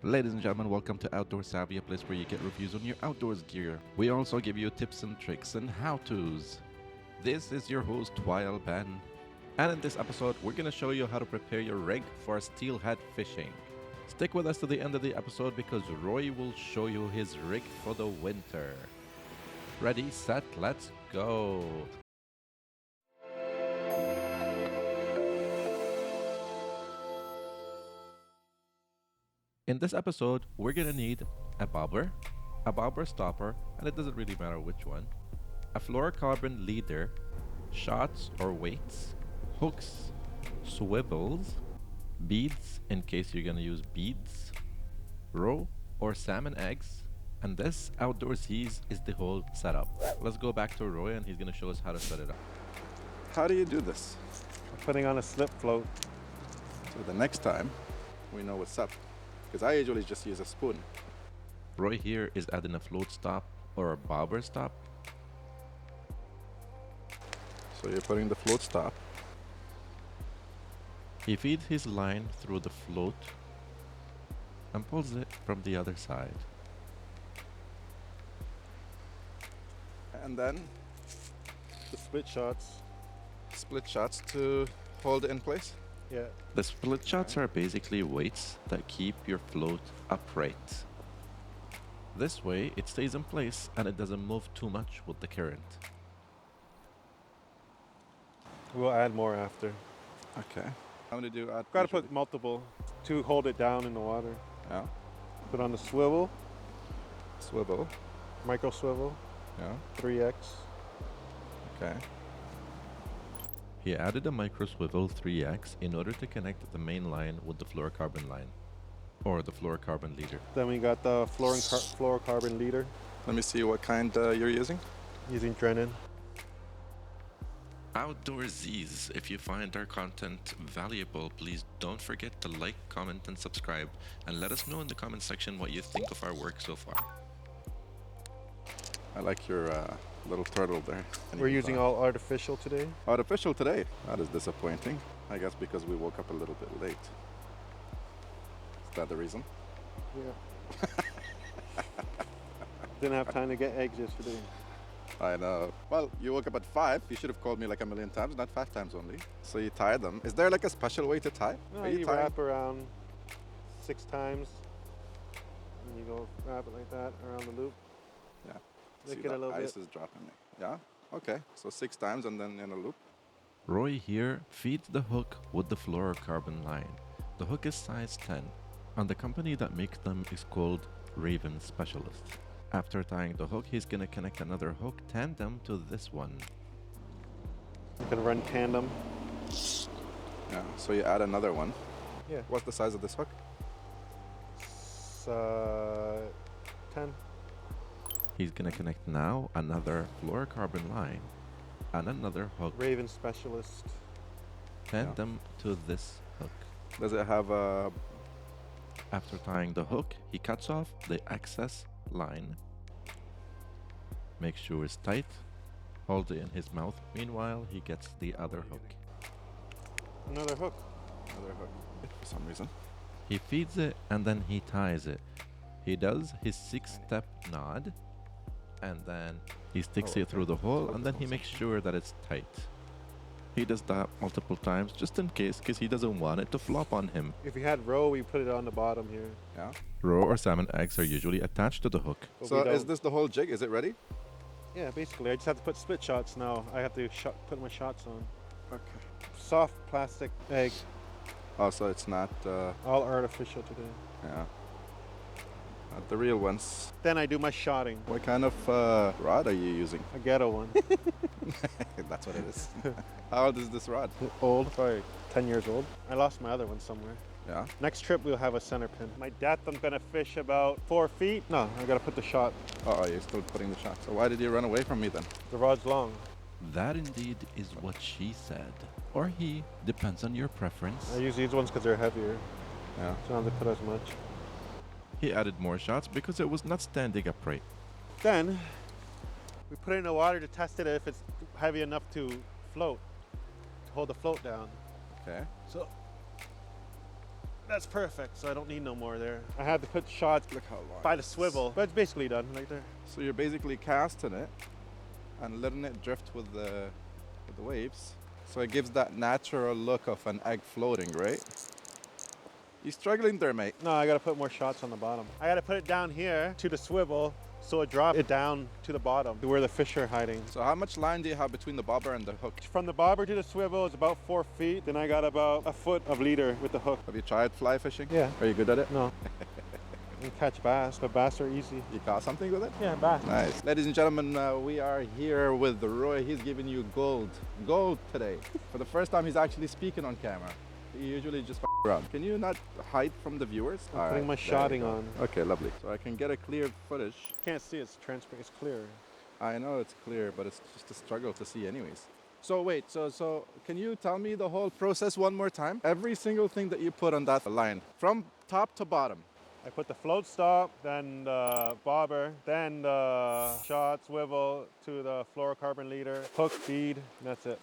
Ladies and gentlemen, welcome to Outdoor Savvy, a place where you get reviews on your outdoors gear. We also give you tips and tricks and how-tos. This is your host, Twile Ben. And in this episode, we're going to show you how to prepare your rig for steelhead fishing. Stick with us to the end of the episode because Roy will show you his rig for the winter. Ready, set, let's go! In this episode, we're gonna need a bobber stopper, and it doesn't really matter which one, a fluorocarbon leader, shots or weights, hooks, swivels, beads in case you're gonna use beads, roe or salmon eggs, and this outdoor seas is the whole setup. Let's go back to Roy and he's gonna show us how to set it up. How do you do this? Putting on a slip float. So the next time, we know what's up. Because I usually just use a spoon. Roy here is adding a float stop or a bobber stop. So you're putting the float stop. He feeds his line through the float and pulls it from the other side. And then The split shots. split shots to hold it in place. Yeah. The split shots are basically weights that keep your float upright. This way it stays in place and it doesn't move too much with the current. We'll add more after. Okay. How many do you add? Gotta put multiple to hold it down in the water. Yeah. Put on the swivel, Swivel. micro swivel, Yeah. 3X. Okay. He added a micro swivel 3X in order to connect the main line with the fluorocarbon line, or the fluorocarbon leader. Then we got the fluorocarbon leader Let me see what kind you're using. using Drennan. Outdoorsies, if you find our content valuable, please don't forget to like, comment, and subscribe, and let us know in the comment section what you think of our work so far. I like your little turtle there. We're using all artificial today. Artificial today. That is disappointing. I guess because we woke up a little bit late. Is that the reason? Yeah. Didn't have time to get eggs yesterday. I know. Well, you woke up at 5. You should have called me like a million times, not 5 times only. So you tie them. Is there like a special way to tie? No, Are you tying- wrap around 6 times. And you go wrap it like that around the loop. Yeah. Make See, it a that little ice bit. is dropping it. Yeah? Okay. So 6 times and then in a loop. Roy here feeds the hook with the fluorocarbon line. The hook is size 10, and the company that makes them is called Raven Specialist. After tying the hook, he's gonna connect another hook tandem to this one. You can run tandem. Yeah, so you add another one. Yeah. What's the size of this hook? It's 10. He's gonna connect now another fluorocarbon line and another hook Raven Specialist. tandem to this hook. Does it have a... After tying the hook, he cuts off the excess line. Make sure it's tight. Hold it in his mouth. Meanwhile, he gets the other hook. Another hook. Another hook. For some reason. He feeds it and then he ties it. He does his 6-step nod and then he sticks it through the hole and then he makes sure that it's tight. He does that multiple times just in case, because he doesn't want it to flop on him. If we had roe, we put it on the bottom here. Yeah. Roe or salmon eggs are usually attached to the hook. But So we is don't. this the whole jig? Is it ready? Yeah, basically. I just have to put split shots now. I have to put my shots on. Okay. Soft plastic egg. Oh, so it's not, All artificial today. yeah. Not the real ones. Then I do my shotting. What kind of rod are you using? A ghetto one. That's what it is. How old is this rod? Old. Probably 10 years old. I lost my other one somewhere. Yeah. Next trip, we'll have a center pin. My depth, I'm going to fish about 4 feet. No, I got to put the shot. Oh, you're still putting the shot. So why did you run away from me then? The rod's long. That indeed is what she said. Or he, depends on your preference. I use these ones because they're heavier. Yeah. So I don't have to put as much. He added more shots because it was not standing upright. Then we put it in the water to test it if it's heavy enough to float, to hold the float down. Okay. So That's perfect, so I don't need no more there. I had to put shots Look how long. by the swivel, but it's basically done right there. So you're basically casting it and letting it drift with the waves. So it gives that natural look of an egg floating, right? You struggling there, mate? No, I gotta put more shots on the bottom. I gotta put it down here to the swivel so it drops it down to the bottom to where the fish are hiding. So how much line do you have between the bobber and the hook? From the bobber to the swivel is about 4 feet. Then I got about a foot of leader with the hook. Have you tried fly fishing? Yeah. Are you good at it? No. You catch bass, but bass are easy. You caught something with it? Yeah, bass. Nice. Ladies and gentlemen, we are here with Roy. He's giving you gold. Gold today. For the first time, he's actually speaking on camera. He usually just around. Can you not hide from the viewers? I'm putting my shotting on. Okay, lovely. So I can get a clear footage. Can't see, it's transparent, it's clear. I know it's clear, but it's just a struggle to see anyways. So wait, so can you tell me the whole process one more time? Every single thing that you put on that line, from top to bottom. I put the float stop, then the bobber, then the shot swivel to the fluorocarbon leader, hook feed, and that's it.